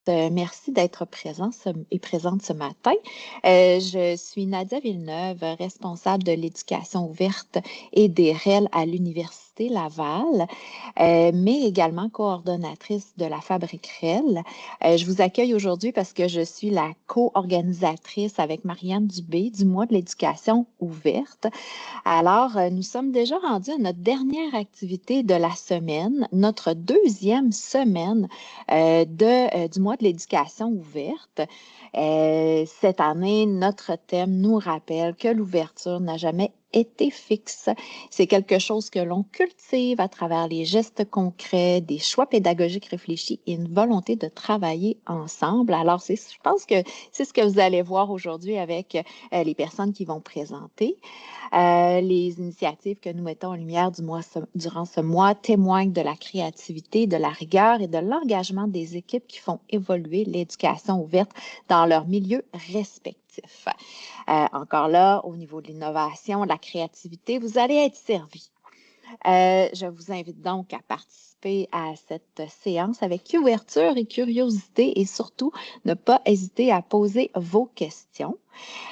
Merci d'être présente ce matin. Je suis Nadia Villeneuve, responsable de l'éducation ouverte et des REL à l'Université Laval, mais également coordonnatrice de la Fabrique REL. Je vous accueille aujourd'hui parce que je suis la co-organisatrice avec Marianne Dubé du mois de l'éducation ouverte. Alors, nous sommes déjà rendus à notre dernière activité de la semaine, notre deuxième semaine du mois de l'éducation ouverte. Cette année, notre thème nous rappelle que l'ouverture n'a jamais été fixe. C'est quelque chose que l'on cultive à travers les gestes concrets, des choix pédagogiques réfléchis et une volonté de travailler ensemble. Alors, je pense que c'est ce que vous allez voir aujourd'hui avec les personnes qui vont présenter. Les initiatives que nous mettons en lumière durant ce mois témoignent de la créativité, de la rigueur et de l'engagement des équipes qui font évoluer l'éducation ouverte dans leur milieu respectif. Encore là, au niveau de l'innovation, de la créativité, vous allez être servis. Je vous invite donc à participer à cette séance avec ouverture et curiosité et surtout ne pas hésiter à poser vos questions.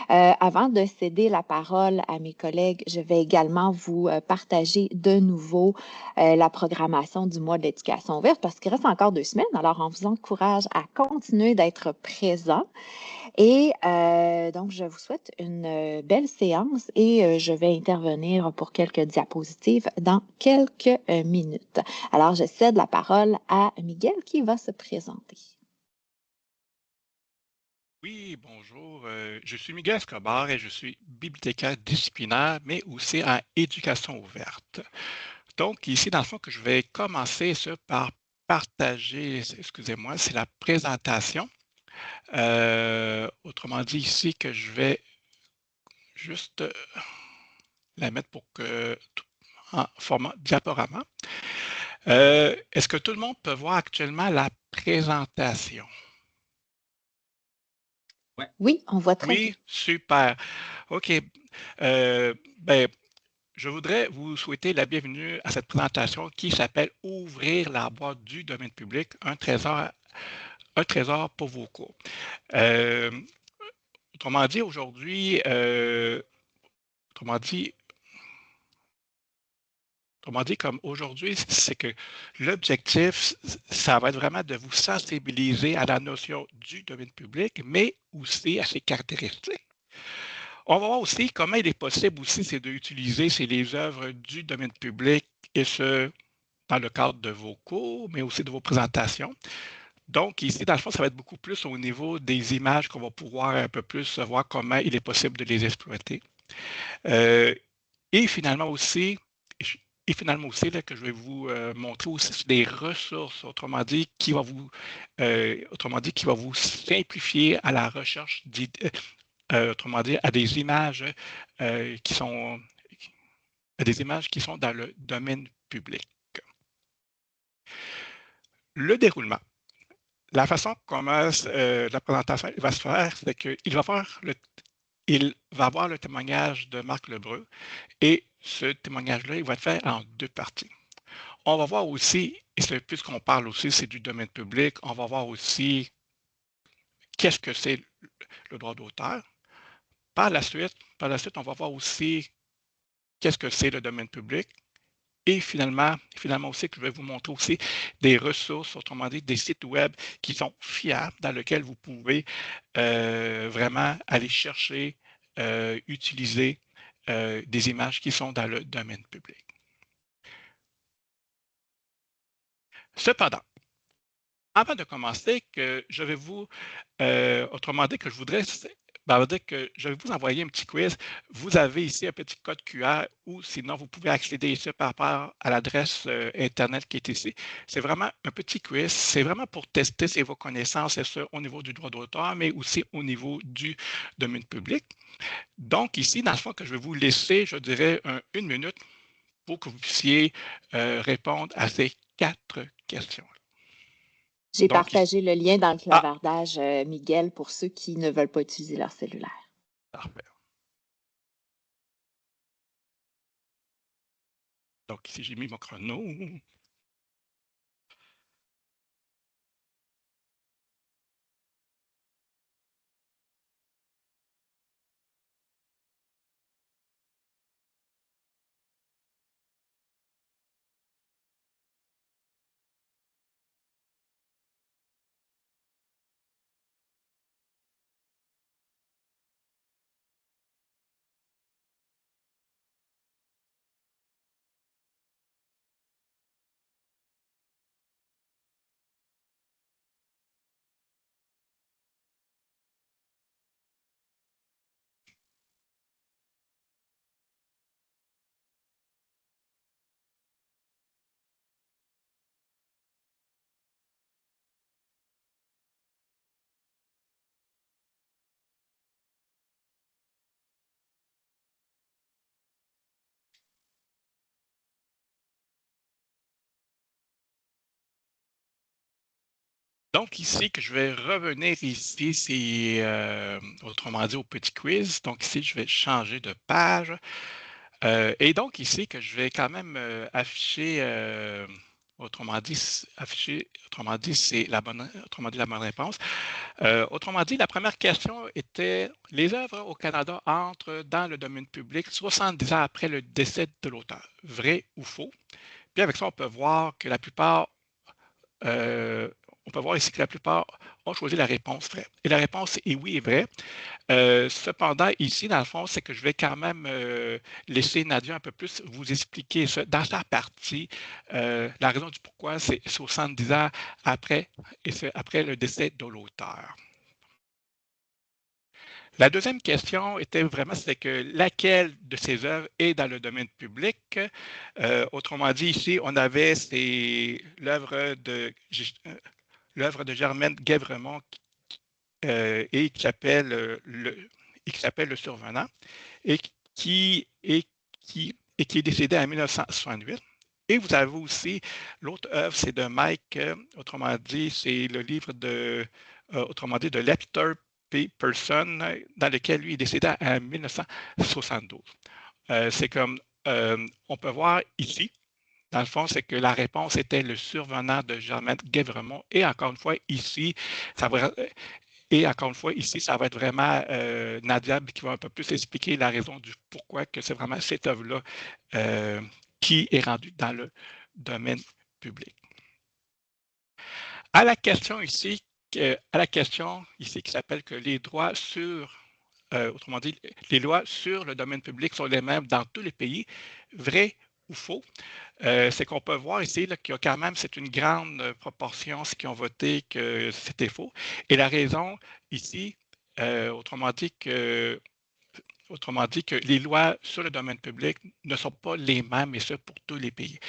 Avant de céder la parole à mes collègues, je vais également vous partager de nouveau la programmation du mois de l'éducation ouverte parce qu'il reste encore 2 semaines. Alors, on vous encourage à continuer d'être présent. Et donc, je vous souhaite une belle séance et je vais intervenir pour quelques diapositives dans quelques minutes. Alors, je cède la parole à Miguel qui va se présenter. Oui, bonjour. Je suis Miguel Escobar et je suis bibliothécaire disciplinaire, mais aussi en éducation ouverte. Donc, ici, dans le fond, que je vais commencer ça par partager, excusez-moi, c'est la présentation. Autrement dit, ici, que je vais juste la mettre en format diaporama. Est-ce que tout le monde peut voir actuellement la présentation? Oui, on voit très bien. Oui, super. OK. Ben, je voudrais vous souhaiter la bienvenue à cette présentation qui s'appelle Ouvrir la boîte du domaine public, un trésor pour vos cours. Euh, autrement dit, aujourd'hui, autrement dit, autrement dit, comme aujourd'hui, c'est que l'objectif, ça va être vraiment de vous sensibiliser à la notion du domaine public, mais aussi à ses caractéristiques. On va voir aussi comment il est possible aussi, c'est d'utiliser les œuvres du domaine public et ce, dans le cadre de vos cours, mais aussi de vos présentations. Donc, ici, dans le fond, ça va être beaucoup plus au niveau des images qu'on va pouvoir un peu plus voir comment il est possible de les exploiter. Euh, et finalement aussi, là, que je vais vous montrer aussi des ressources, autrement dit, qui va vous simplifier à la recherche, autrement dit, à des images qui sont dans le domaine public. Le déroulement. La façon comment la présentation va se faire, c'est qu'il il va avoir le témoignage de Marc Lebreu et ce témoignage-là, il va être fait en 2 parties. On va voir aussi, et c'est puisqu'on parle aussi, c'est du domaine public, on va voir aussi qu'est-ce que c'est le droit d'auteur. Par la suite, on va voir aussi qu'est-ce que c'est le domaine public. Et finalement aussi, que je vais vous montrer aussi des ressources, autrement dit, des sites web qui sont fiables, dans lesquels vous pouvez vraiment aller chercher, utiliser des images qui sont dans le domaine public. Cependant, avant de commencer, que je vais vous, autrement dit, que je voudrais, ben, dire que je vais vous envoyer un petit quiz. Vous avez ici un petit code QR ou sinon vous pouvez accéder ici par rapport à l'adresse Internet qui est ici. C'est vraiment un petit quiz. C'est vraiment pour tester si vos connaissances, c'est ça, au niveau du droit d'auteur, mais aussi au niveau du domaine public. Donc ici, dans le fond, que je vais vous laisser, je dirais, 1 minute pour que vous puissiez répondre à ces 4 questions. J'ai Donc, ici, partagé le lien dans le ah, clavardage, Miguel, pour ceux qui ne veulent pas utiliser leur cellulaire. parfait. Donc, ici, j'ai mis mon chrono. Donc, ici, que je vais revenir ici, c'est autrement dit au petit quiz. Donc, ici, je vais changer de page. Et donc, ici, que je vais quand même afficher, autrement dit, c'est la bonne réponse. Autrement dit, la première question était les œuvres au Canada entrent dans le domaine public 70 ans après le décès de l'auteur. Vrai ou faux? Puis avec ça, on peut voir que la plupart on peut voir ici que la plupart ont choisi la réponse vraie. Et la réponse est oui et vrai. Cependant, ici, dans le fond, c'est que je vais quand même laisser Nadia un peu plus vous expliquer ça. Dans sa partie, la raison du pourquoi, c'est 70 ans après, et c'est après le décès de l'auteur. La deuxième question était vraiment, c'est que laquelle de ces œuvres est dans le domaine public? Autrement dit, ici, on avait l'œuvre de Germaine Guèvremont et qui s'appelle Le Survenant et qui est décédé en 1968. Et vous avez aussi l'autre œuvre, c'est de Mike, autrement dit, c'est le livre autrement dit, de Lecter P. Person, dans lequel lui est décédé en 1972. C'est comme, on peut voir ici, dans le fond, c'est que la réponse était Le Survenant de Germaine Guèvremont. Et encore une fois, ici, ça va, être vraiment Nadia qui va un peu plus expliquer la raison du pourquoi que c'est vraiment cette œuvre-là qui est rendue dans le domaine public. À la question ici qui s'appelle que les droits autrement dit, les lois sur le domaine public sont les mêmes dans tous les pays, vrai ou faux? C'est qu'on peut voir ici qu'il y a quand même, c'est une grande proportion qui ont voté que c'était faux. Et la raison ici, autrement dit que les lois sur le domaine public ne sont pas les mêmes, et ce, pour tous les pays.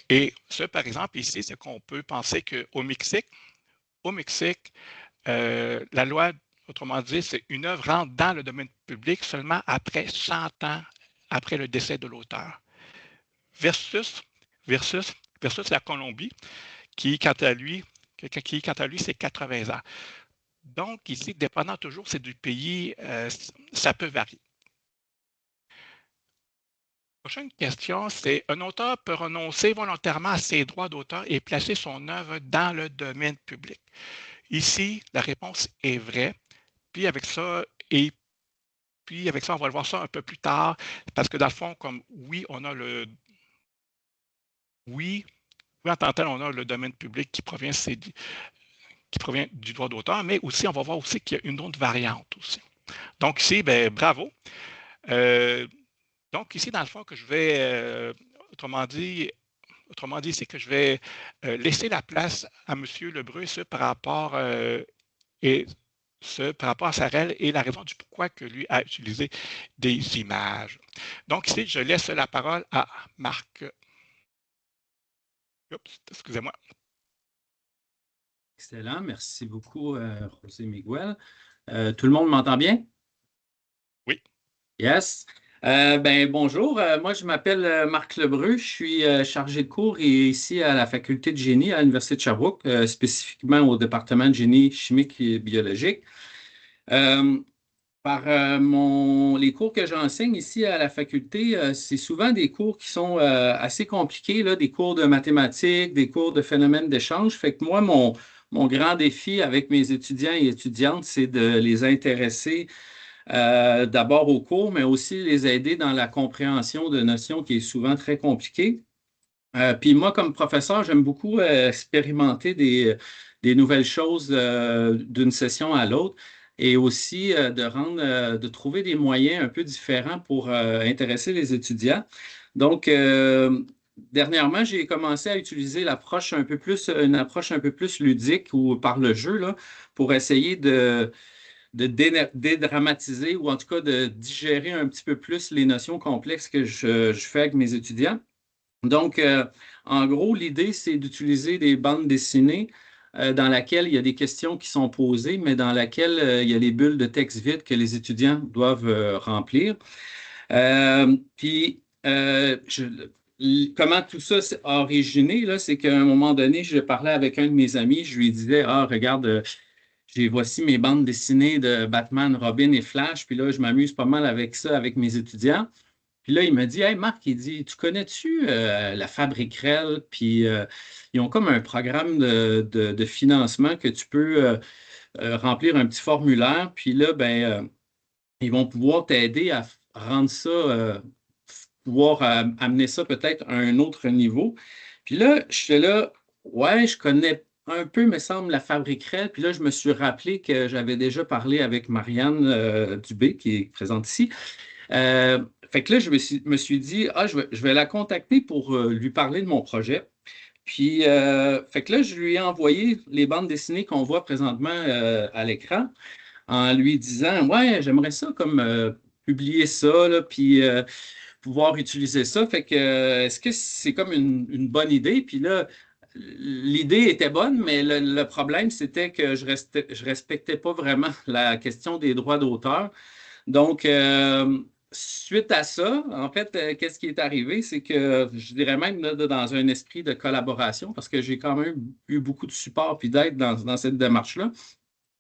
Et ce, par exemple, ici, c'est qu'on peut penser qu'au Mexique, la loi, autrement dit, c'est une œuvre rentre dans le domaine public seulement après 100 ans après le décès de l'auteur. Versus la Colombie, qui, quant à lui, c'est 80 ans. Donc, ici, dépendant toujours, c'est du pays, ça peut varier. Prochaine question, c'est un auteur peut renoncer volontairement à ses droits d'auteur et placer son œuvre dans le domaine public. Ici, la réponse est vraie. Puis avec ça, on va le voir ça un peu plus tard, parce que dans le fond, comme oui, on a en tant que tel, on a le domaine public qui provient du droit d'auteur, mais aussi, on va voir aussi qu'il y a une autre variante aussi. Donc ici, bravo. Donc ici, dans le fond, que je vais, autrement dit, c'est que je vais laisser la place à M. Lebreu, par rapport à Sarel et la raison du pourquoi que lui a utilisé des images. Donc ici, je laisse la parole à Marc. Oups, excusez-moi. Excellent. Merci beaucoup, José Miguel. Tout le monde m'entend bien? Oui. Yes. Bonjour. Moi, je m'appelle Marc Lebreu. Je suis chargé de cours ici à la Faculté de génie à l'Université de Sherbrooke, spécifiquement au département de génie chimique et biologique. Les cours que j'enseigne ici à la faculté, c'est souvent des cours qui sont assez compliqués, là, des cours de mathématiques, des cours de phénomènes d'échange. Fait que moi, mon grand défi avec mes étudiants et étudiantes, c'est de les intéresser d'abord aux cours, mais aussi les aider dans la compréhension de notions qui est souvent très compliquée. Puis moi, comme professeur, j'aime beaucoup expérimenter des nouvelles choses d'une session à l'autre et aussi de trouver des moyens un peu différents pour intéresser les étudiants. Donc, dernièrement, j'ai commencé à utiliser une approche un peu plus ludique ou par le jeu là, pour essayer de dédramatiser ou en tout cas de digérer un petit peu plus les notions complexes que je fais avec mes étudiants. Donc, en gros, l'idée, c'est d'utiliser des bandes dessinées dans lesquelles il y a des questions qui sont posées, mais dans lesquelles il y a les bulles de texte vides que les étudiants doivent remplir. comment tout ça a originé, là, c'est qu'à un moment donné, je parlais avec un de mes amis, je lui disais, ah, regarde, voici mes bandes dessinées de Batman, Robin et Flash, puis là, je m'amuse pas mal avec ça, avec mes étudiants. Puis là, il m'a dit, hey Marc, il dit, tu connais-tu la Fabrique REL? Puis ils ont comme un programme de financement que tu peux remplir un petit formulaire, puis là, ben, ils vont pouvoir t'aider à rendre ça, pouvoir amener ça peut-être à un autre niveau. Puis là, j'étais là, ouais, je connais un peu, me semble, la Fabrique REL. Puis là, je me suis rappelé que j'avais déjà parlé avec Marianne Dubé, qui est présente ici. Fait que là, je me suis dit, ah, je vais la contacter pour lui parler de mon projet. Puis, fait que là, je lui ai envoyé les bandes dessinées qu'on voit présentement à l'écran en lui disant, ouais, j'aimerais ça comme publier ça, là, puis pouvoir utiliser ça. Fait que, est-ce que c'est comme une bonne idée? Puis là, l'idée était bonne, mais le problème, c'était que je respectais pas vraiment la question des droits d'auteur. Donc, suite à ça, en fait, qu'est-ce qui est arrivé? C'est que je dirais même là, dans un esprit de collaboration, parce que j'ai quand même eu beaucoup de support et d'aide dans cette démarche-là.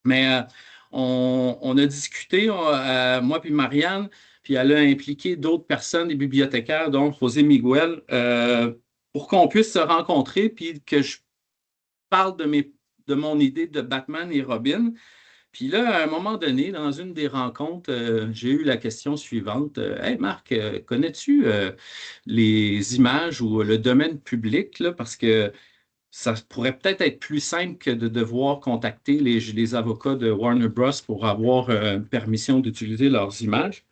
Mais on a discuté, moi puis Marianne, puis elle a impliqué d'autres personnes, des bibliothécaires, dont José Miguel, pour qu'on puisse se rencontrer puis que je parle de mon idée de Batman et Robin. Puis là, à un moment donné, dans une des rencontres, j'ai eu la question suivante. Hey Marc, connais-tu les images ou le domaine public, là, parce que ça pourrait peut-être être plus simple que de devoir contacter les avocats de Warner Bros. Pour avoir permission d'utiliser leurs images.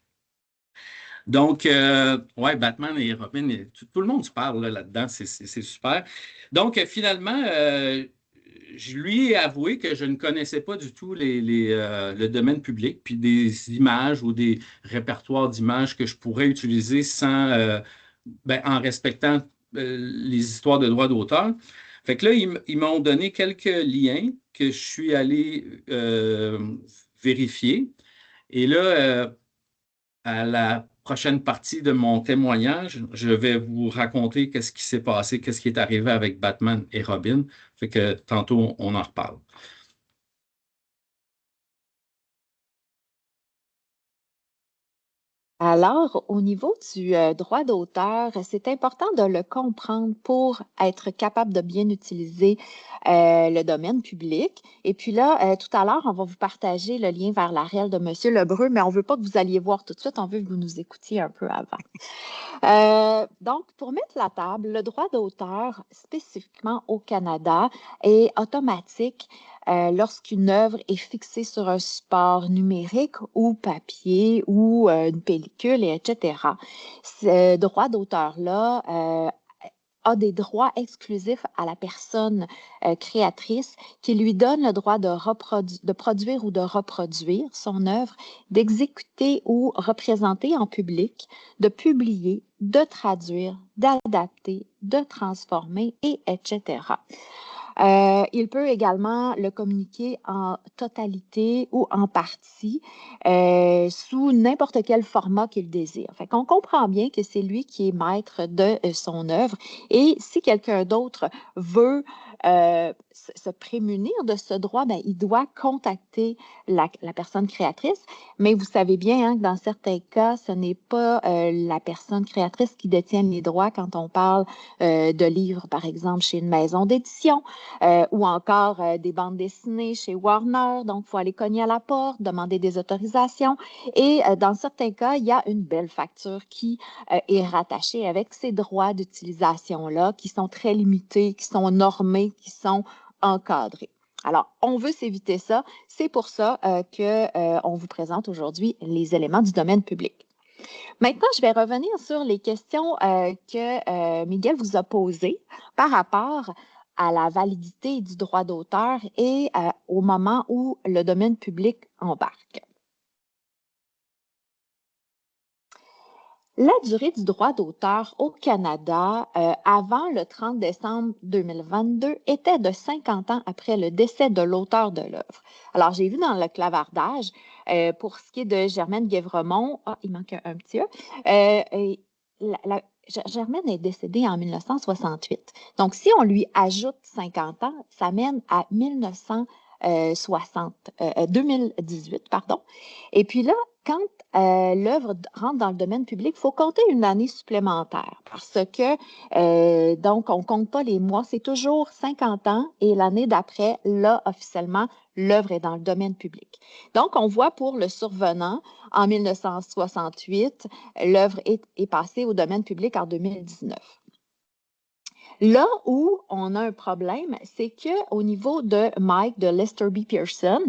Donc, ouais, Batman et Robin, tout le monde se parle là-dedans, c'est super. Donc, finalement, je lui ai avoué que je ne connaissais pas du tout le domaine public, puis des images ou des répertoires d'images que je pourrais utiliser sans, ben, en respectant les histoires de droits d'auteur. Fait que là, ils m'ont donné quelques liens que je suis allé vérifier. Et là, à la prochaine partie de mon témoignage, je vais vous raconter qu'est-ce qui s'est passé, qu'est-ce qui est arrivé avec Batman et Robin. Fait que tantôt, on en reparle. Alors, au niveau du droit d'auteur, c'est important de le comprendre pour être capable de bien utiliser le domaine public. Et puis là, tout à l'heure, on va vous partager le lien vers la REL de M. Lebreu, mais on ne veut pas que vous alliez voir tout de suite, on veut que vous nous écoutiez un peu avant. Donc, pour mettre la table, le droit d'auteur, spécifiquement au Canada, est automatique lorsqu'une œuvre est fixée sur un support numérique ou papier ou une pellicule, etc. Ce droit d'auteur-là a des droits exclusifs à la personne créatrice qui lui donne le droit de produire ou de reproduire son œuvre, d'exécuter ou représenter en public, de publier, de traduire, d'adapter, de transformer, et etc. Il peut également le communiquer en totalité ou en partie sous n'importe quel format qu'il désire. Fait qu'on comprend bien que c'est lui qui est maître de son œuvre et si quelqu'un d'autre veut se prémunir de ce droit, ben, il doit contacter la personne créatrice, mais vous savez bien hein, que dans certains cas, ce n'est pas la personne créatrice qui détient les droits quand on parle de livres, par exemple, chez une maison d'édition ou encore des bandes dessinées chez Warner. Donc, il faut aller cogner à la porte, demander des autorisations et dans certains cas, il y a une belle facture qui est rattachée avec ces droits d'utilisation-là qui sont très limités, qui sont normés, qui sont encadrés. Alors, on veut s'éviter ça. C'est pour ça qu'on vous présente aujourd'hui les éléments du domaine public. Maintenant, je vais revenir sur les questions que Miguel vous a posées par rapport à la validité du droit d'auteur et au moment où le domaine public embarque. La durée du droit d'auteur au Canada avant le 30 décembre 2022 était de 50 ans après le décès de l'auteur de l'œuvre. Alors, j'ai vu dans le clavardage, pour ce qui est de Germaine Guévremont, il manque un petit E, Germaine est décédée en 1968. Donc, si on lui ajoute 50 ans, ça mène à 2018, pardon. Et puis là, quand l'œuvre rentre dans le domaine public, il faut compter une année supplémentaire parce que, donc, on ne compte pas les mois, c'est toujours 50 ans et l'année d'après, là, officiellement, l'œuvre est dans le domaine public. Donc, on voit pour le survenant, en 1968, l'œuvre est passée au domaine public en 2019. Là où on a un problème, c'est qu'au niveau de Mike, de Lester B. Pearson,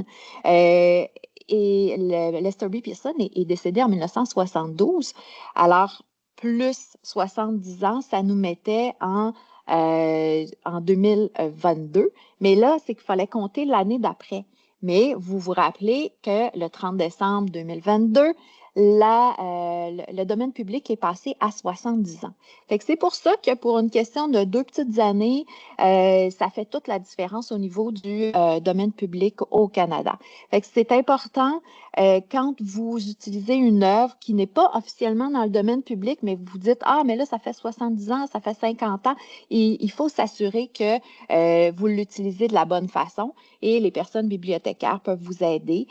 Lester B. Pearson est décédé en 1972. Alors, plus 70 ans, ça nous mettait en 2022. Mais là, c'est qu'il fallait compter l'année d'après. Mais vous vous rappelez que le 30 décembre 2022, le domaine public est passé à 70 ans. Fait que c'est pour ça que pour une question de 2 petites années, ça fait toute la différence au niveau du domaine public au Canada. Fait que c'est important quand vous utilisez une œuvre qui n'est pas officiellement dans le domaine public, mais vous vous dites, ah, mais là, ça fait 70 ans, ça fait 50 ans, et il faut s'assurer que vous l'utilisez de la bonne façon et les personnes bibliothécaires peuvent vous aider.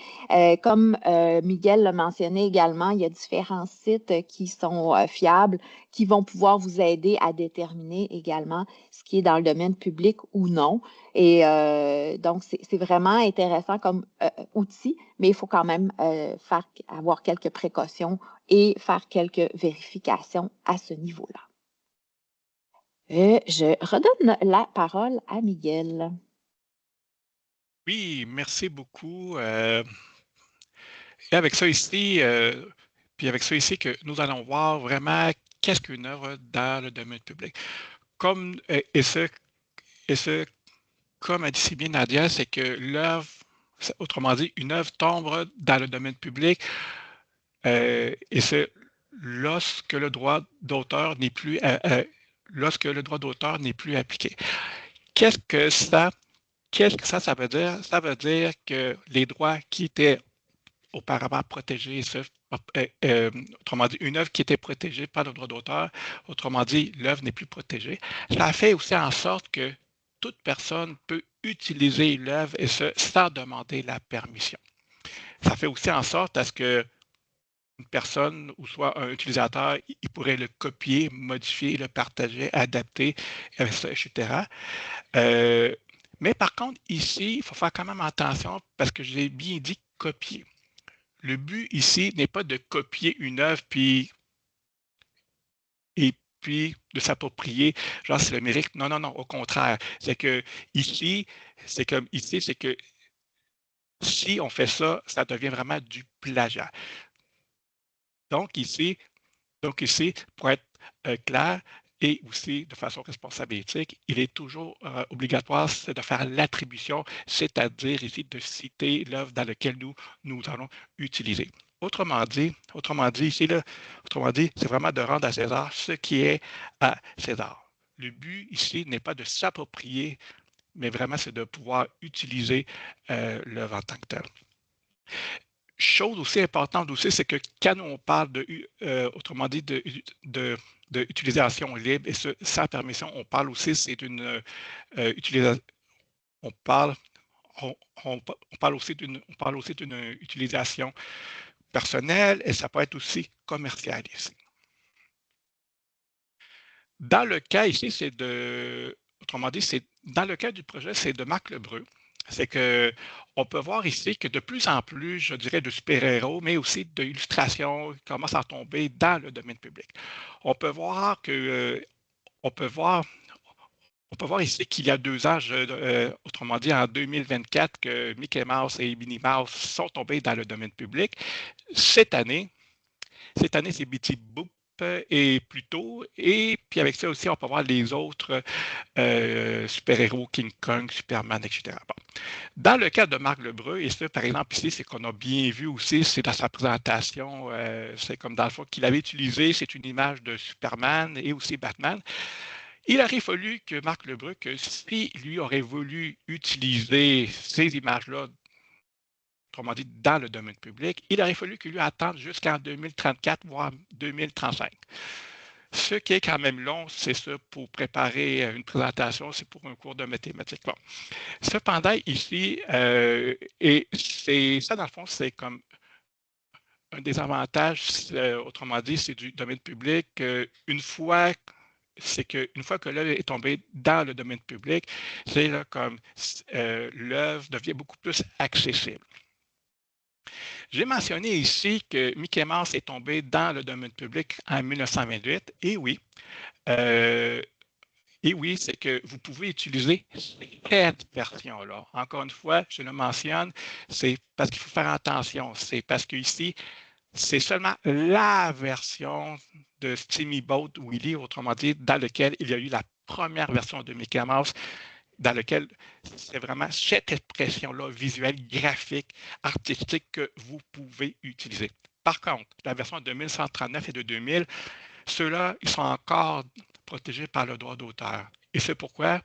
Comme Miguel l'a mentionné également, il y a différents sites qui sont fiables, qui vont pouvoir vous aider à déterminer également ce qui est dans le domaine public ou non. Et donc, c'est vraiment intéressant comme outil, mais il faut quand même avoir quelques précautions et faire quelques vérifications à ce niveau-là. Je redonne la parole à Miguel. Oui, merci beaucoup. Et avec ça ici, que nous allons voir vraiment qu'est-ce qu'une œuvre dans le domaine public. Comme comme a dit si bien Nadia, c'est que l'œuvre, autrement dit, une œuvre tombe dans le domaine public, et c'est lorsque le droit d'auteur n'est plus appliqué. Qu'est-ce que ça veut dire? Ça veut dire que les droits qui étaient auparavant protégés, autrement dit, une œuvre qui était protégée par le droit d'auteur, autrement dit, l'œuvre n'est plus protégée. Ça fait aussi en sorte que toute personne peut utiliser l'œuvre et ce, sans demander la permission. Ça fait aussi en sorte à ce que une personne ou soit un utilisateur, il pourrait le copier, modifier, le partager, adapter, etc. Mais par contre, ici, il faut faire quand même attention parce que j'ai bien dit copier. Le but ici n'est pas de copier une œuvre et puis de s'approprier, genre c'est le mérite. Non, non, non, au contraire. C'est que ici, c'est que si on fait ça, ça devient vraiment du plagiat. Donc ici, pour être clair et aussi de façon responsable et éthique, il est toujours obligatoire de faire l'attribution, c'est-à-dire ici de citer l'œuvre dans laquelle nous allons utiliser. Autrement dit, c'est vraiment de rendre à César ce qui est à César. Le but ici n'est pas de s'approprier, mais vraiment c'est de pouvoir utiliser l'œuvre en tant que telle. Chose aussi importante aussi, c'est que quand on parle autrement dit, d'utilisation libre et sans permission, on parle aussi, c'est d'une utilisation, on parle aussi d'une utilisation personnelle et ça peut être aussi commercial ici. Dans le cas ici, autrement dit, dans le cas du projet, c'est de Marc Lebreu. C'est qu'on peut voir ici que de plus en plus, je dirais, de super-héros, mais aussi d'illustrations commencent à tomber dans le domaine public. On peut voir ici qu'il y a 2 ans, autrement dit en 2024, que Mickey Mouse et Minnie Mouse sont tombés dans le domaine public. Cette année, c'est Betty Boop et plus tôt. Et puis avec ça aussi, on peut voir les autres super-héros, King Kong, Superman, etc. Bon. Dans le cas de Marc Lebreu, et ça, par exemple, ici, c'est qu'on a bien vu aussi, c'est dans sa présentation, c'est comme dans le fond qu'il avait utilisé, c'est une image de Superman et aussi Batman. Il aurait fallu que Marc Lebreu, que si lui aurait voulu utiliser ces images-là, autrement dit, dans le domaine public, il aurait fallu qu'il lui attende jusqu'en 2034, voire 2035. Ce qui est quand même long, c'est ça pour préparer une présentation, c'est pour un cours de mathématiques. Bon. Cependant, ici, et c'est ça, dans le fond, c'est comme un des avantages, autrement dit, c'est du domaine public. Une fois que l'œuvre est tombée dans le domaine public, c'est là comme l'œuvre devient beaucoup plus accessible. J'ai mentionné ici que Mickey Mouse est tombé dans le domaine public en 1928. Et oui, c'est que vous pouvez utiliser cette version-là. Encore une fois, je le mentionne, c'est parce qu'il faut faire attention. C'est parce qu'ici, c'est seulement la version de Steamboat Willie, autrement dit, dans lequel il y a eu la première version de Mickey Mouse, dans lequel c'est vraiment cette expression-là visuelle, graphique, artistique que vous pouvez utiliser. Par contre, la version de 1139 et de 2000, ceux-là, ils sont encore protégés par le droit d'auteur. Et c'est pourquoi?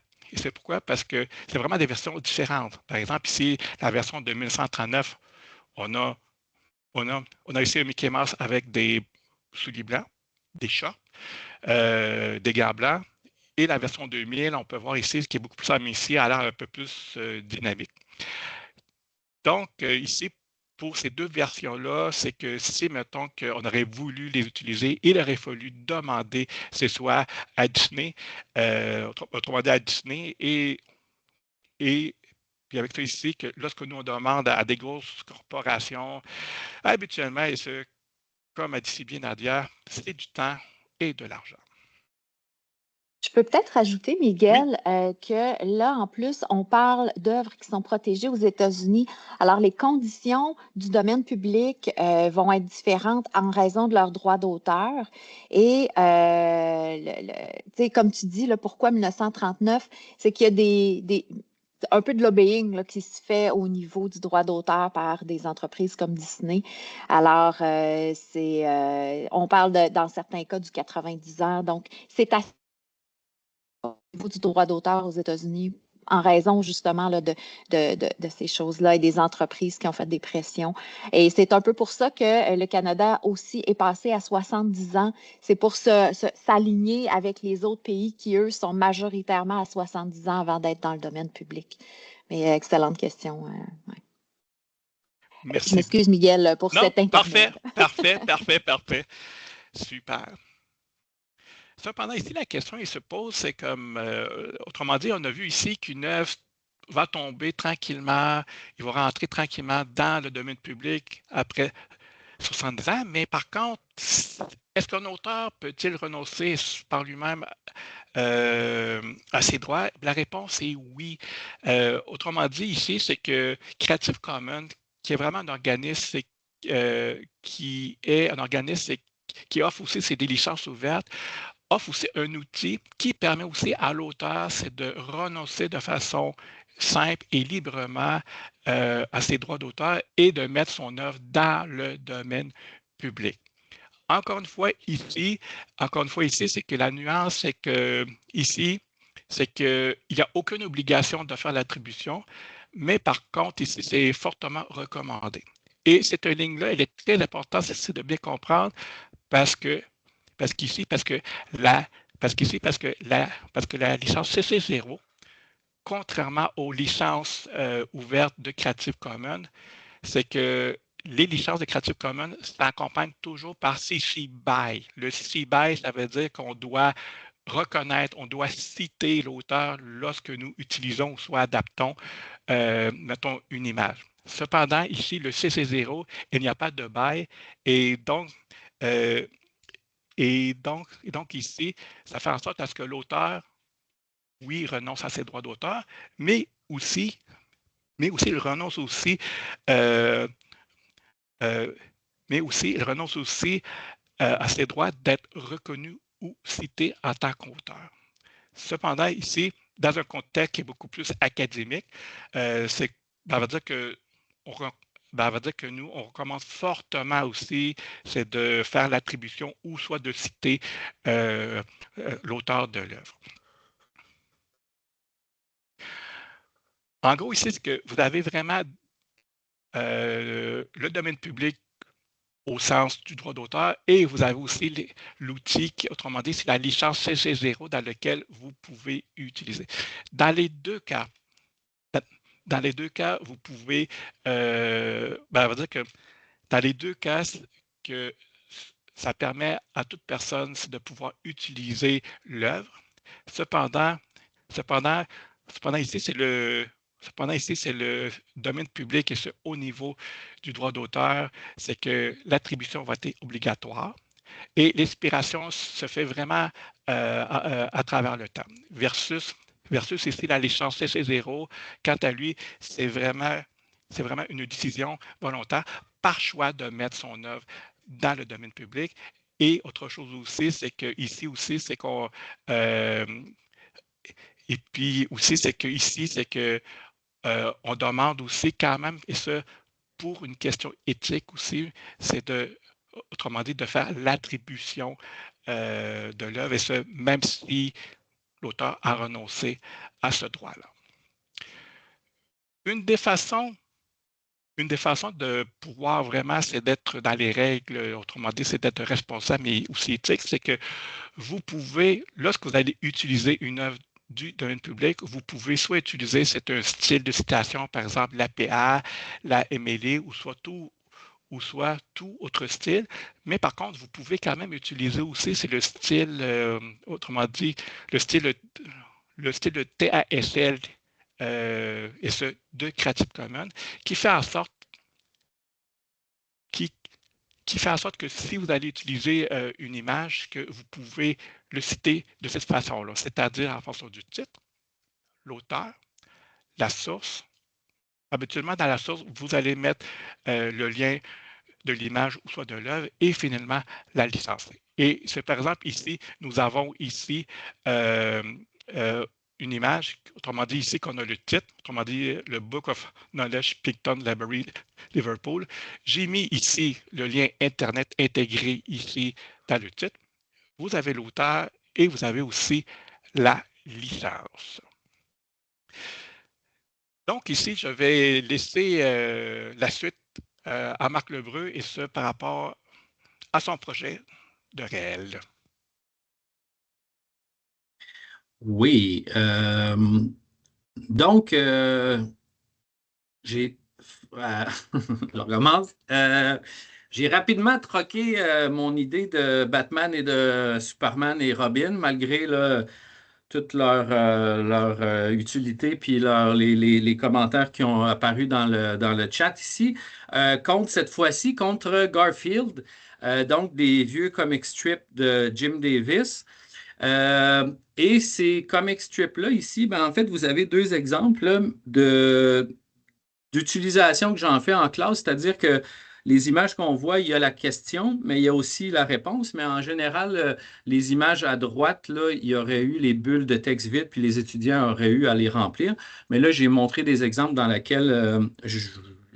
Parce que c'est vraiment des versions différentes. Par exemple, ici, la version de 1139, on a ici un Mickey Mouse avec des souliers blancs, des chats, des gants blancs. Et la version 2000, on peut voir ici, ce qui est beaucoup plus ici, a l'air un peu plus dynamique. Donc, ici, pour ces deux versions-là, c'est que si, mettons, qu'on aurait voulu les utiliser, il aurait fallu demander, c'est soit à Disney, autrement dit à Disney, et puis avec ça ici, que lorsque nous on demande à des grosses corporations, habituellement, et ce, comme a dit si bien Nadia, c'est du temps et de l'argent. Je peux peut-être rajouter, Oui, Miguel, que là, en plus, on parle d'œuvres qui sont protégées aux États-Unis. Alors, les conditions du domaine public vont être différentes en raison de leurs droits d'auteur. Et, tu sais, comme tu dis, là, pourquoi 1939? C'est qu'il y a un peu de lobbying là, qui se fait au niveau du droit d'auteur par des entreprises comme Disney. Alors, on parle dans certains cas du 90 ans. Donc, c'est assez au niveau du droit d'auteur aux États-Unis en raison justement là, de ces choses-là et des entreprises qui ont fait des pressions. Et c'est un peu pour ça que le Canada aussi est passé à 70 ans. C'est pour s'aligner avec les autres pays qui, eux, sont majoritairement à 70 ans avant d'être dans le domaine public. Mais excellente question. Ouais. Je merci. m'excuse, Miguel, pour Non, cet intermède. parfait. Super. Cependant, ici, la question qui se pose, c'est comme, autrement dit, on a vu ici qu'une œuvre va tomber tranquillement, il va rentrer tranquillement dans le domaine public après 70 ans, mais par contre, est-ce qu'un auteur peut-il renoncer par lui-même à ses droits? La réponse est oui. Autrement dit, ici, c'est que Creative Commons, qui est vraiment un organisme qui offre aussi des licences ouvertes, offre aussi un outil qui permet aussi à l'auteur, c'est de renoncer de façon simple et librement à ses droits d'auteur et de mettre son œuvre dans le domaine public. Encore une fois, ici, c'est que la nuance, c'est que ici, c'est qu'il n'y a aucune obligation de faire l'attribution, mais par contre, ici, c'est fortement recommandé. Et cette ligne-là, elle est très importante, c'est de bien comprendre parce que parce qu'ici, parce que la, parce que la licence CC0, contrairement aux licences ouvertes de Creative Commons, c'est que les licences de Creative Commons s'accompagnent toujours par CC BY. Le CC BY, ça veut dire qu'on doit reconnaître, on doit citer l'auteur lorsque nous utilisons ou soit adaptons, mettons, une image. Cependant, ici, le CC0, il n'y a pas de BY et donc, euh, ici, ça fait en sorte à ce que l'auteur, oui, renonce à ses droits d'auteur, mais aussi, il renonce aussi, euh, euh, il renonce aussi à ses droits d'être reconnu ou cité en tant qu'auteur. Cependant, ici, dans un contexte qui est beaucoup plus académique, ça veut dire que ça veut dire que nous, on recommande fortement aussi, c'est de faire l'attribution ou soit de citer l'auteur de l'œuvre. En gros, ici, c'est que vous avez vraiment le domaine public au sens du droit d'auteur, et vous avez aussi l'outil, autrement dit, c'est la licence CC0 dans lequel vous pouvez utiliser. Dans les deux cas, vous pouvez, on va dire que dans les deux cas, que ça permet à toute personne de pouvoir utiliser l'œuvre. Cependant, ici, c'est le domaine public et ce haut niveau du droit d'auteur, c'est que l'attribution va être obligatoire et l'inspiration se fait vraiment à travers le temps. Versus ici, la licence CC0, quant à lui, c'est vraiment une décision volontaire par choix de mettre son œuvre dans le domaine public. Et autre chose aussi, c'est qu'ici aussi, c'est qu'on... et puis aussi, c'est qu'ici, c'est que on demande aussi quand même, et ce, pour une question éthique aussi, c'est autrement dit, de faire l'attribution de l'œuvre, et ce, même si l'auteur a renoncé à ce droit-là. Une des façons de pouvoir vraiment, c'est d'être dans les règles, autrement dit, c'est d'être responsable, mais aussi éthique, c'est que vous pouvez, lorsque vous allez utiliser une œuvre du domaine public, vous pouvez soit utiliser, c'est un style de citation, par exemple l'APA, la MLA, ou soit tout autre style. Mais par contre, vous pouvez quand même utiliser aussi, c'est le style, autrement dit, le style de TASL, et ce, de Creative Commons, qui fait en sorte que si vous allez utiliser une image, que vous pouvez le citer de cette façon-là, c'est-à-dire en fonction du titre, l'auteur, la source. Habituellement, dans la source, vous allez mettre le lien de l'image ou soit de l'œuvre et finalement la licence. Et c'est par exemple ici, nous avons ici une image, autrement dit ici qu'on a le titre, autrement dit le Book of Knowledge Picton Library Liverpool. J'ai mis ici le lien Internet intégré ici dans le titre. Vous avez l'auteur et vous avez aussi la licence. Donc ici, je vais laisser la suite à Marc Lebreu et ce par rapport à son projet de réel. Oui. Donc, je recommence. J'ai rapidement troqué mon idée de Batman et de Superman et Robin, malgré toute leur utilité puis les commentaires qui ont apparu dans le chat ici, cette fois-ci contre Garfield, donc des vieux comic strips de Jim Davis. Et ces comic strips-là ici, en fait, vous avez deux exemples là, d'utilisation que j'en fais en classe, c'est-à-dire que les images qu'on voit, il y a la question, mais il y a aussi la réponse. Mais en général, les images à droite, là, il y aurait eu les bulles de texte vides, puis les étudiants auraient eu à les remplir. Mais là, j'ai montré des exemples dans lesquels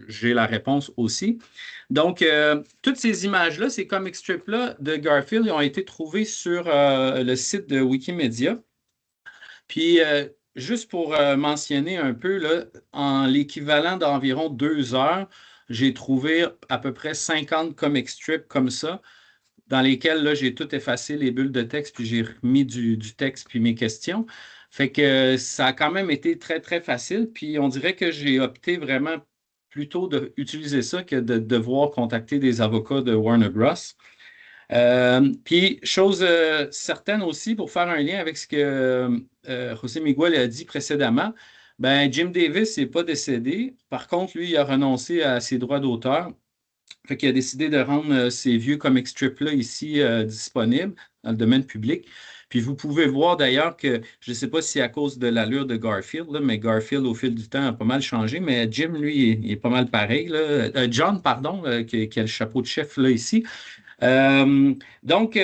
j'ai la réponse aussi. Donc, toutes ces images-là, ces comic strips-là de Garfield, ils ont été trouvés sur le site de Wikimedia. Puis, juste pour mentionner un peu, là, en l'équivalent d'environ 2 heures, j'ai trouvé à peu près 50 comic strips comme ça, dans lesquels là, j'ai tout effacé les bulles de texte, puis j'ai remis du texte puis mes questions. Fait que ça a quand même été très, très facile. Puis on dirait que j'ai opté vraiment plutôt d'utiliser ça que de devoir contacter des avocats de Warner Bros. Puis, chose certaine aussi, pour faire un lien avec ce que José Miguel a dit précédemment, Jim Davis n'est pas décédé. Par contre, lui, il a renoncé à ses droits d'auteur. Fait qu'il a décidé de rendre ces vieux comic strips-là ici disponibles dans le domaine public. Puis vous pouvez voir d'ailleurs que, je ne sais pas si c'est à cause de l'allure de Garfield, là, mais Garfield, au fil du temps, a pas mal changé. Mais Jim, lui, il est pas mal pareil, là. John, pardon, qui a le chapeau de chef là ici. Donc,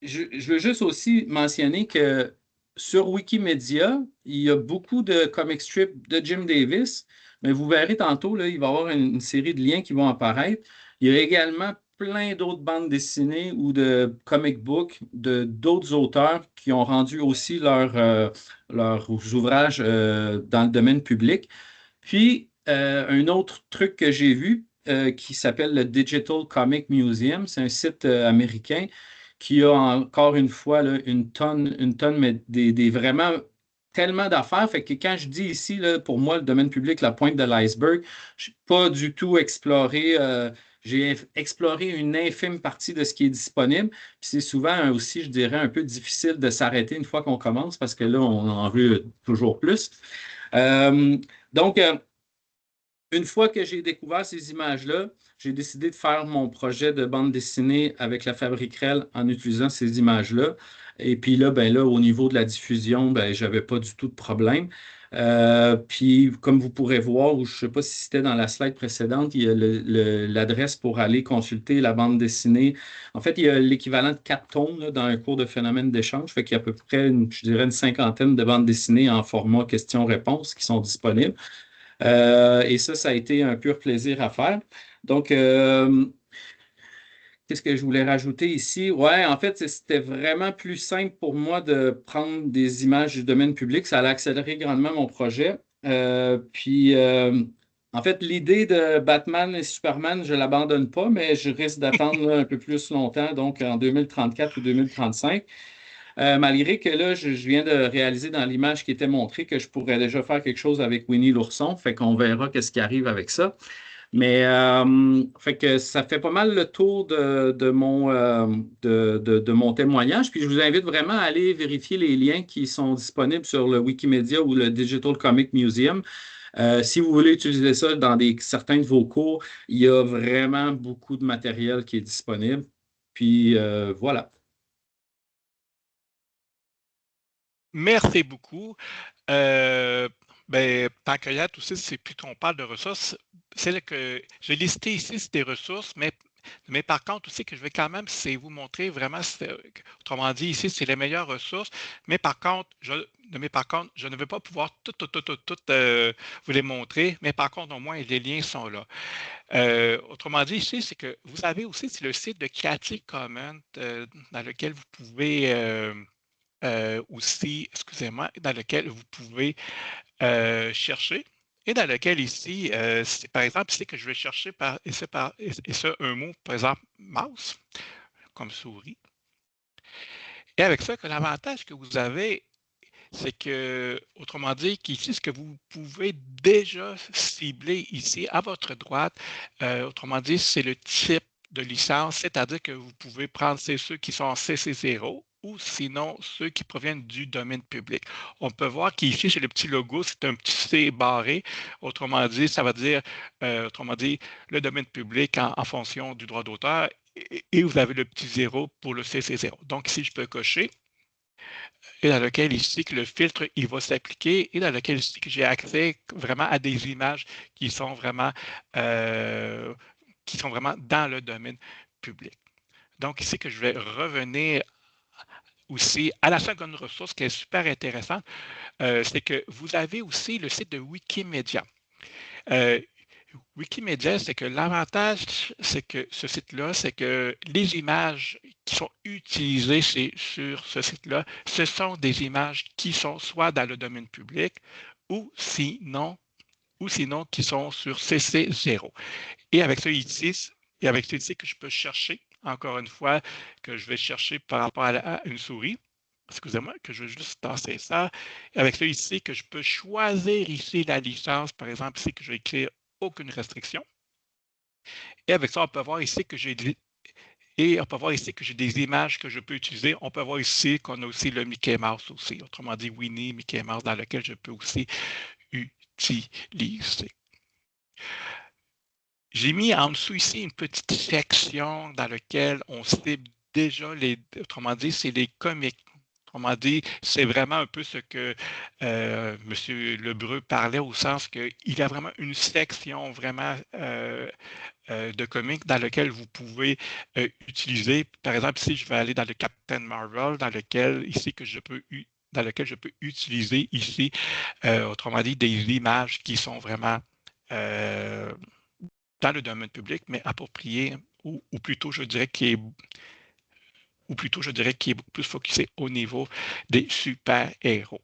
je veux juste aussi mentionner que sur Wikimedia, il y a beaucoup de comic strips de Jim Davis, mais vous verrez tantôt, là, il va y avoir une série de liens qui vont apparaître. Il y a également plein d'autres bandes dessinées ou de comic books de d'autres auteurs qui ont rendu aussi leurs ouvrages dans le domaine public. Puis, un autre truc que j'ai vu, qui s'appelle le Digital Comic Museum. C'est un site américain qui a encore une fois là, une tonne, mais vraiment tellement d'affaires. Fait que quand je dis ici, là, pour moi, le domaine public, la pointe de l'iceberg, je n'ai pas du tout exploré. J'ai exploré une infime partie de ce qui est disponible. Puis c'est souvent aussi, je dirais, un peu difficile de s'arrêter une fois qu'on commence parce que là, on en veut toujours plus. Euh, donc, une fois que j'ai découvert ces images-là, j'ai décidé de faire mon projet de bande dessinée avec la Fabriquerelle en utilisant ces images-là. Et puis là, ben là, au niveau de la diffusion, ben, je n'avais pas du tout de problème. Puis, comme vous pourrez voir, ou je ne sais pas si c'était dans la slide précédente, il y a l'adresse pour aller consulter la bande dessinée. En fait, il y a l'équivalent de 4 tomes là, dans un cours de phénomène d'échange. Fait qu'il y a à peu près, je dirais, une cinquantaine de bandes dessinées en format questions-réponses qui sont disponibles. Et ça a été un pur plaisir à faire. Donc, qu'est-ce que je voulais rajouter ici? Ouais, en fait, c'était vraiment plus simple pour moi de prendre des images du domaine public. Ça allait accélérer grandement mon projet. En fait, l'idée de Batman et Superman, je ne l'abandonne pas, mais je risque d'attendre un peu plus longtemps, donc en 2034 ou 2035. Malgré que là, je viens de réaliser dans l'image qui était montrée que je pourrais déjà faire quelque chose avec Winnie l'ourson. Fait qu'on verra qu'est-ce qui arrive avec ça. Mais fait que ça fait pas mal le tour de mon témoignage. Puis je vous invite vraiment à aller vérifier les liens qui sont disponibles sur le Wikimedia ou le Digital Comic Museum. Si vous voulez utiliser ça dans certains de vos cours, il y a vraiment beaucoup de matériel qui est disponible. Puis voilà. Merci beaucoup. Tant qu'il y a aussi, c'est plus qu'on parle de ressources, c'est là que j'ai listé ici c'est des ressources, mais par contre aussi que je vais quand même c'est vous montrer vraiment, autrement dit ici c'est les meilleures ressources, mais par contre je ne vais pas pouvoir tout vous les montrer, mais par contre au moins les liens sont là. Autrement dit ici c'est que vous avez aussi c'est le site de Creative Commons dans lequel vous pouvez aussi, excusez-moi, dans lequel vous pouvez chercher et dans lequel ici, par exemple, ici que je vais chercher et ça, un mot, par exemple, mouse, comme souris. Et avec ça, que l'avantage que vous avez, c'est que, autrement dit, qu'ici, ce que vous pouvez déjà cibler ici à votre droite, autrement dit, c'est le type de licence, c'est-à-dire que vous pouvez prendre ceux qui sont en CC0 ou sinon ceux qui proviennent du domaine public. On peut voir qu'ici, chez le petit logo, c'est un petit C barré. Autrement dit, ça va dire, autrement dit, le domaine public en fonction du droit d'auteur et vous avez le petit 0 pour le CC0. Donc ici, je peux cocher et dans lequel ici que le filtre il va s'appliquer et dans lequel ici que j'ai accès vraiment à des images qui sont vraiment dans le domaine public. Donc ici que je vais revenir aussi à la seconde ressource qui est super intéressante, c'est que vous avez aussi le site de Wikimedia. Wikimedia, c'est que l'avantage, c'est que ce site-là, c'est que les images qui sont utilisées sur ce site-là, ce sont des images qui sont soit dans le domaine public ou sinon qui sont sur CC0. Et avec ce ici, que je peux chercher, encore une fois, que je vais chercher par rapport à une souris, excusez-moi, que je vais juste tasser ça. Et avec ça ici, que je peux choisir ici la licence, par exemple, ici, que je vais écrire aucune restriction. Et avec ça, on peut voir ici que j'ai des images que je peux utiliser. On peut voir ici qu'on a aussi le Mickey Mouse aussi, autrement dit Winnie, Mickey Mouse, dans lequel je peux aussi utiliser. J'ai mis en dessous ici une petite section dans laquelle on cible déjà autrement dit, c'est les comics. Autrement dit, c'est vraiment un peu ce que M. Lebreu parlait au sens qu'il y a vraiment une section vraiment de comics dans lequel vous pouvez utiliser. Par exemple, ici, je vais aller dans le Captain Marvel, dans lequel je peux utiliser ici, autrement dit, des images qui sont vraiment dans le domaine public, mais appropriées, ou plutôt, je dirais, qui est beaucoup plus focusé au niveau des super-héros.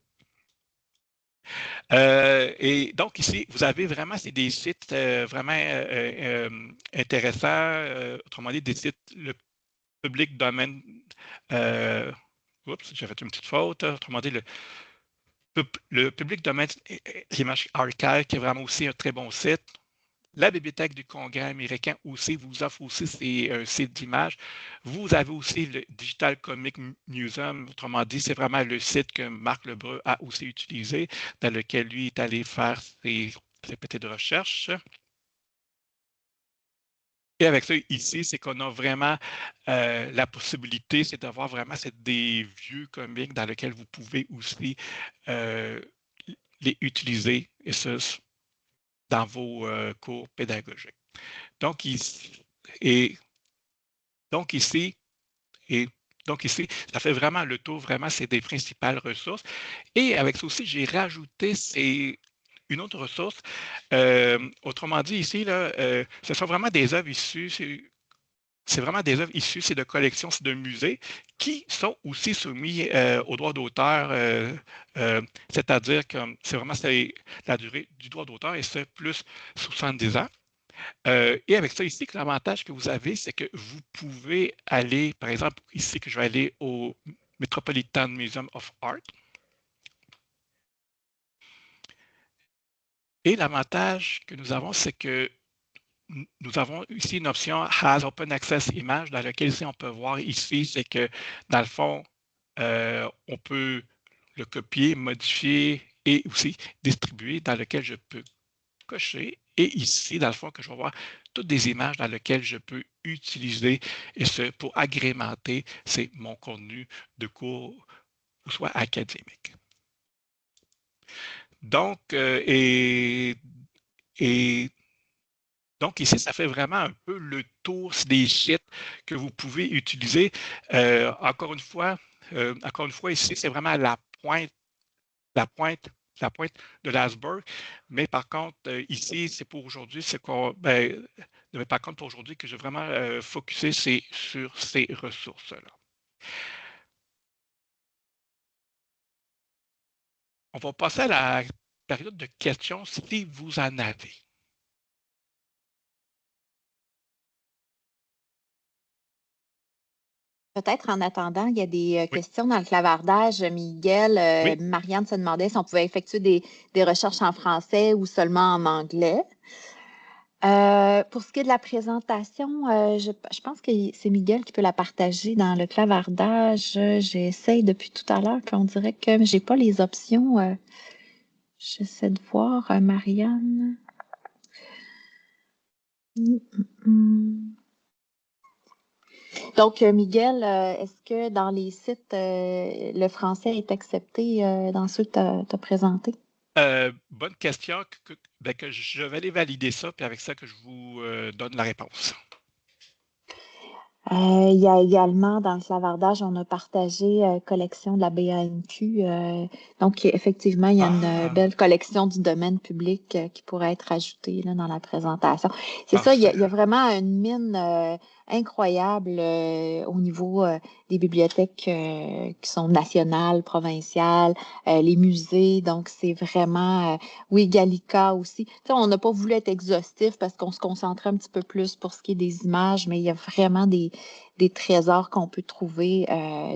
Et donc ici, vous avez vraiment, c'est des sites vraiment intéressants, autrement dit, des sites, le public domaine, oups, j'ai fait une petite faute, autrement dit, le public domaine Image Archive, qui est vraiment aussi un très bon site. La Bibliothèque du Congrès américain aussi vous offre aussi un site d'images. Vous avez aussi le Digital Comic Museum, autrement dit, c'est vraiment le site que Marc Lebreu a aussi utilisé, dans lequel lui est allé faire ses petites recherches. Et avec ça, ici, c'est qu'on a vraiment la possibilité, c'est d'avoir vraiment des vieux comics dans lesquels vous pouvez aussi les utiliser, et ce, dans vos cours pédagogiques. Donc ici, ça fait vraiment le tour, vraiment, c'est des principales ressources. Et avec ça aussi, j'ai rajouté une autre ressource. Autrement dit, ici, là, ce sont vraiment des œuvres issues, c'est vraiment des œuvres issues, c'est de collections, c'est de musées qui sont aussi soumis aux droits d'auteur, c'est-à-dire que c'est vraiment la durée du droit d'auteur et c'est plus 70 ans. Et avec ça ici, l'avantage que vous avez, c'est que vous pouvez aller, par exemple, ici que je vais aller au Metropolitan Museum of Art. Et l'avantage que nous avons, c'est que nous avons ici une option Has Open Access Image, dans laquelle ici on peut voir ici, c'est que dans le fond, on peut le copier, modifier et aussi distribuer, dans lequel je peux cocher. Et ici, dans le fond, que je vais voir toutes des images dans lesquelles je peux utiliser, et ce, pour agrémenter mon contenu de cours, ou soit académique. Donc, donc ici, ça fait vraiment un peu le tour des sites que vous pouvez utiliser. Encore une fois, ici, c'est vraiment la pointe de l'iceberg. Mais par contre, ici, c'est pour aujourd'hui, mais par contre, pour aujourd'hui, que je vais vraiment focuser, c'est sur ces ressources-là. On va passer à la période de questions si vous en avez. Peut-être en attendant, il y a des questions dans le clavardage. Miguel, Marianne se demandait si on pouvait effectuer des recherches en français ou seulement en anglais. Pour ce qui est de la présentation, je pense que c'est Miguel qui peut la partager dans le clavardage. J'essaye depuis tout à l'heure, puis on dirait que je n'ai pas les options. J'essaie de voir, Marianne. Donc, Miguel, est-ce que dans les sites, le français est accepté dans ceux que tu as présentés? Bonne question, que je vais aller valider ça, puis avec ça que je vous donne la réponse. Il y a également, dans le clavardage, on a partagé collection de la BANQ. Donc, effectivement, il y a une belle collection du domaine public qui pourrait être ajoutée là, dans la présentation. C'est ça, il y a vraiment une mine incroyable au niveau des bibliothèques qui sont nationales, provinciales, les musées. Donc, c'est vraiment, oui, Gallica aussi. Tu sais, on n'a pas voulu être exhaustif parce qu'on se concentrait un petit peu plus pour ce qui est des images, mais il y a vraiment des trésors qu'on peut trouver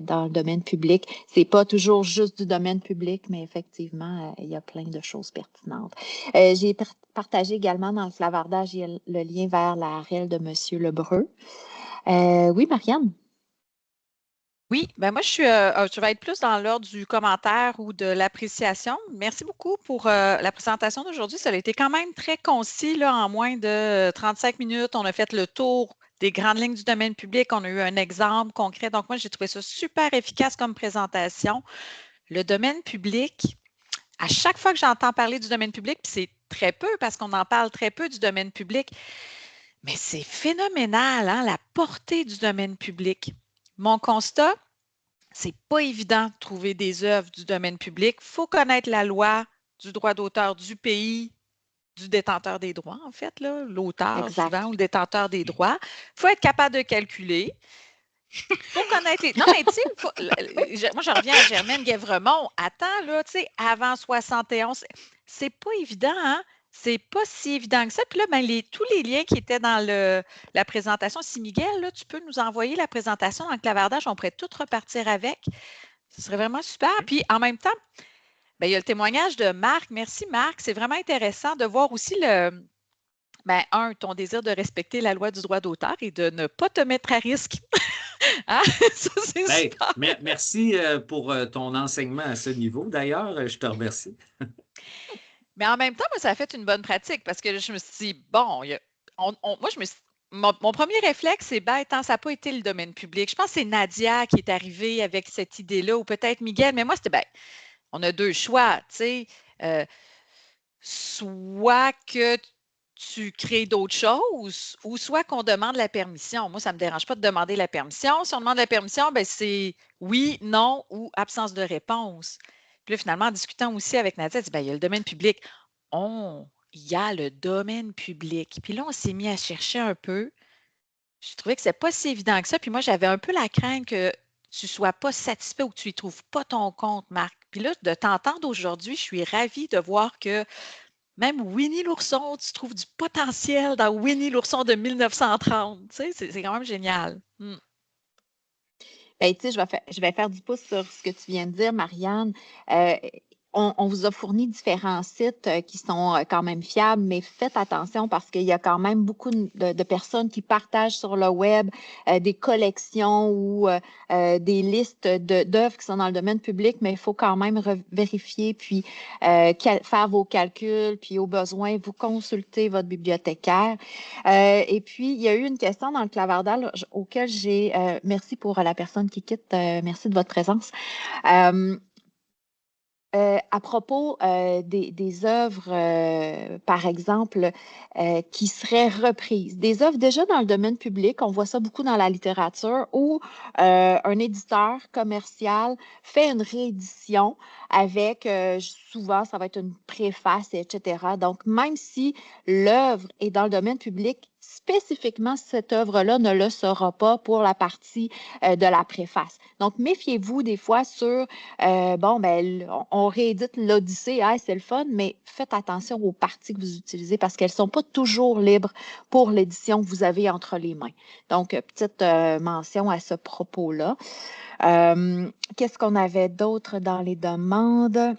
dans le domaine public. C'est pas toujours juste du domaine public, mais effectivement, il y a plein de choses pertinentes. J'ai partagé également dans le clavardage le lien vers la REL de M. Lebreu. Oui, Marianne? Oui, ben moi, je vais être plus dans l'ordre du commentaire ou de l'appréciation. Merci beaucoup pour la présentation d'aujourd'hui. Ça a été quand même très concis, là, en moins de 35 minutes. On a fait le tour des grandes lignes du domaine public. On a eu un exemple concret. Donc, moi, j'ai trouvé ça super efficace comme présentation. Le domaine public, à chaque fois que j'entends parler du domaine public, puis c'est très peu parce qu'on en parle très peu du domaine public, mais c'est phénoménal, hein, la portée du domaine public. Mon constat, c'est pas évident de trouver des œuvres du domaine public. Il faut connaître la loi du droit d'auteur du pays du détenteur des droits, en fait, l'auteur souvent ou le détenteur des droits. Il faut être capable de calculer. Faut connaître les. Non, mais tu sais, moi, je reviens à Germaine Guévremont. Attends, là, tu sais, avant 71, c'est pas évident, hein? C'est pas si évident que ça. Puis là, ben, tous les liens qui étaient dans la présentation, si Miguel, là, tu peux nous envoyer la présentation dans le clavardage, on pourrait tout repartir avec. Ce serait vraiment super. Puis en même temps, ben, il y a le témoignage de Marc. Merci, Marc. C'est vraiment intéressant de voir aussi ton désir de respecter la loi du droit d'auteur et de ne pas te mettre à risque. Hein? Ça, c'est super. Merci pour ton enseignement à ce niveau. D'ailleurs, je te remercie. Mais en même temps, moi, ça a fait une bonne pratique parce que je me suis dit, bon, moi, mon premier réflexe, c'est ça n'a pas été le domaine public. Je pense que c'est Nadia qui est arrivée avec cette idée-là, ou peut-être Miguel, mais moi, c'était, on a deux choix, tu sais. Soit que tu crées d'autres choses, ou soit qu'on demande la permission. Moi, ça ne me dérange pas de demander la permission. Si on demande la permission, c'est oui, non ou absence de réponse. Puis là, finalement, en discutant aussi avec Nadia, elle dit, il y a le domaine public. Il y a le domaine public. Puis là, on s'est mis à chercher un peu. Je trouvais que ce n'est pas si évident que ça. Puis moi, j'avais un peu la crainte que tu ne sois pas satisfait ou que tu n'y trouves pas ton compte, Marc. Puis là, de t'entendre aujourd'hui, je suis ravie de voir que même Winnie l'ourson, tu trouves du potentiel dans Winnie l'ourson de 1930. Tu sais, c'est quand même génial. Ben, tu sais, je vais faire du pouce sur ce que tu viens de dire, Marianne. On vous a fourni différents sites qui sont quand même fiables, mais faites attention parce qu'il y a quand même beaucoup de personnes qui partagent sur le web des collections ou des listes d'œuvres qui sont dans le domaine public, mais il faut quand même vérifier, puis faire vos calculs, puis au besoin, vous consulter votre bibliothécaire. Et puis, il y a eu une question dans le clavardage auquel merci pour la personne qui quitte, merci de votre présence. À propos des œuvres, par exemple, qui seraient reprises, des œuvres déjà dans le domaine public, on voit ça beaucoup dans la littérature, où un éditeur commercial fait une réédition avec, souvent, ça va être une préface, etc. Donc, même si l'œuvre est dans le domaine public, spécifiquement, cette œuvre-là ne le sera pas pour la partie de la préface. Donc, méfiez-vous des fois sur, on réédite l'Odyssée, c'est le fun, mais faites attention aux parties que vous utilisez parce qu'elles ne sont pas toujours libres pour l'édition que vous avez entre les mains. Donc, petite mention à ce propos-là. Qu'est-ce qu'on avait d'autre dans les demandes?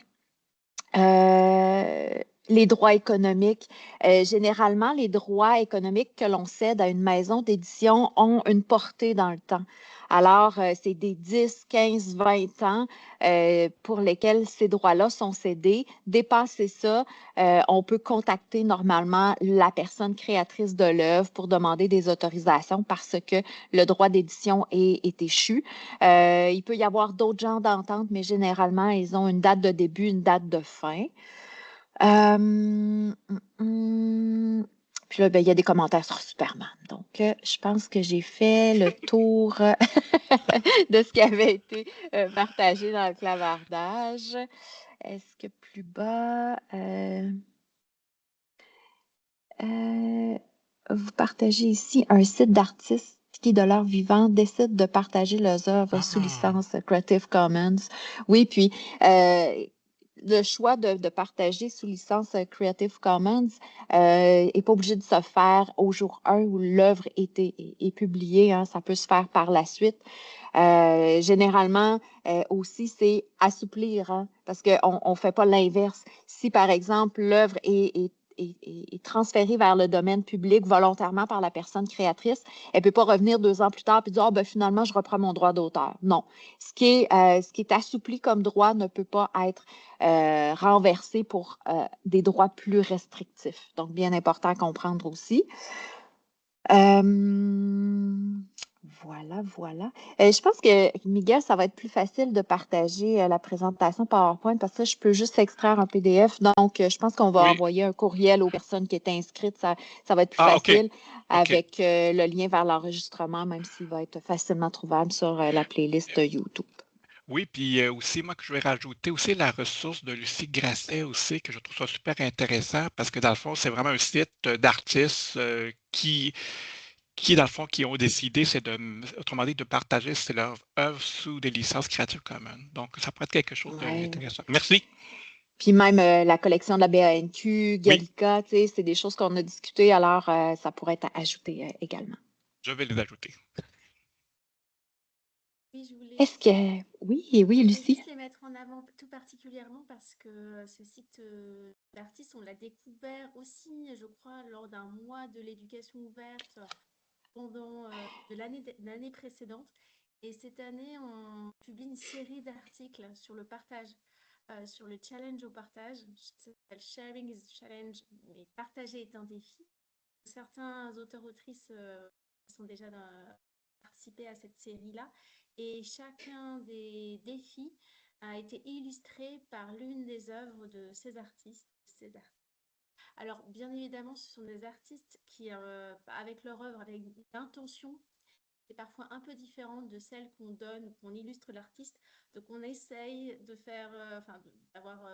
Les droits économiques. Généralement, les droits économiques que l'on cède à une maison d'édition ont une portée dans le temps. Alors, c'est des 10, 15, 20 ans pour lesquels ces droits-là sont cédés. Dépasser ça, on peut contacter normalement la personne créatrice de l'œuvre pour demander des autorisations parce que le droit d'édition est échu. Il peut y avoir d'autres genres d'ententes, mais généralement, ils ont une date de début, une date de fin. Puis là, il y a des commentaires sur Superman. Donc, je pense que j'ai fait le tour de ce qui avait été partagé dans le clavardage. Est-ce que plus bas, vous partagez ici un site d'artistes qui, de leur vivant, décident de partager leurs œuvres sous licence Creative Commons. Oui, puis le choix de partager sous licence Creative Commons n'est pas obligé de se faire au jour 1 où l'œuvre est publiée. Hein, ça peut se faire par la suite. Généralement, aussi, c'est assouplir, hein, parce qu'on ne fait pas l'inverse. Si, par exemple, l'œuvre est transférée vers le domaine public volontairement par la personne créatrice, elle ne peut pas revenir 2 ans plus tard et dire finalement, je reprends mon droit d'auteur. Non. Ce qui est assoupli comme droit ne peut pas être renversé pour des droits plus restrictifs. Donc, bien important à comprendre aussi. Voilà. Je pense que, Miguel, ça va être plus facile de partager la présentation PowerPoint parce que je peux juste extraire un PDF. Donc, je pense qu'on va envoyer un courriel aux personnes qui étaient inscrites. Ça va être plus facile avec le lien vers l'enregistrement, même s'il va être facilement trouvable sur la playlist YouTube. Oui, puis aussi, moi, que je vais rajouter aussi la ressource de Lucie Grasset aussi, que je trouve ça super intéressant parce que dans le fond, c'est vraiment un site d'artistes qui dans le fond, qui ont décidé, c'est autrement dit, de partager leur œuvre sous des licences Creative Commons. Donc, ça pourrait être quelque chose d'intéressant. Merci. Puis même la collection de la BANQ, Gallica, c'est des choses qu'on a discutées, alors ça pourrait être ajouté également. Je vais les ajouter. Oui, je voulais. Est-ce que... Oui, Lucie. Juste les mettre en avant tout particulièrement parce que ce site d'artistes, on l'a découvert aussi, je crois, lors d'un mois de l'éducation ouverte pendant l'année précédente. Et cette année, on publie une série d'articles sur le partage, sur le challenge au partage. Ça s'appelle Sharing is a Challenge, mais partager est un défi. Certains auteurs-autrices sont déjà participé à cette série-là. Et chacun des défis a été illustré par l'une des œuvres de ces artistes. Alors, bien évidemment, ce sont des artistes qui, avec leur œuvre, avec une intention, c'est parfois un peu différente de celle qu'on donne, qu'on illustre l'artiste. Donc, on essaye de faire, d'avoir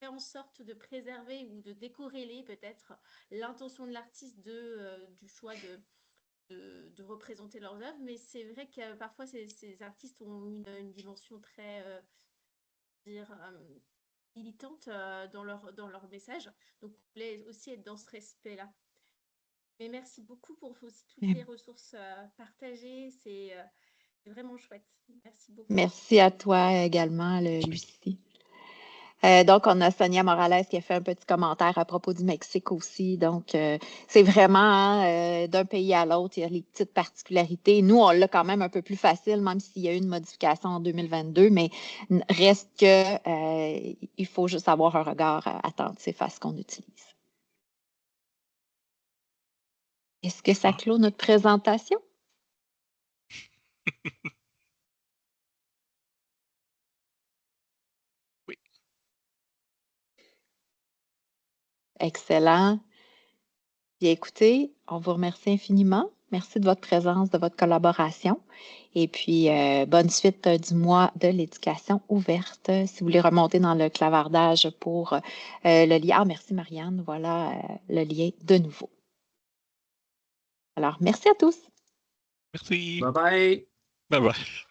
fait en sorte de préserver ou de décorréler peut-être l'intention de l'artiste du choix de représenter leurs œuvres, mais c'est vrai que parfois ces artistes ont une dimension très militante dans leur message. Donc, on voulait aussi être dans ce respect-là. Mais merci beaucoup pour aussi toutes les ressources partagées. C'est vraiment chouette. Merci beaucoup. Merci à toi également, Lucie. Donc, on a Sonia Morales qui a fait un petit commentaire à propos du Mexique aussi. Donc, c'est vraiment d'un pays à l'autre, il y a les petites particularités. Nous, on l'a quand même un peu plus facile, même s'il y a eu une modification en 2022, mais reste que il faut juste avoir un regard attentif à ce qu'on utilise. Est-ce que ça clôt notre présentation? Oui. Excellent. Bien, écoutez, on vous remercie infiniment. Merci de votre présence, de votre collaboration. Et puis, bonne suite du mois de l'éducation ouverte. Si vous voulez remonter dans le clavardage pour le lien. Ah, merci Marianne. Voilà le lien de nouveau. Alors, merci à tous. Merci. Bye bye. Bye bye.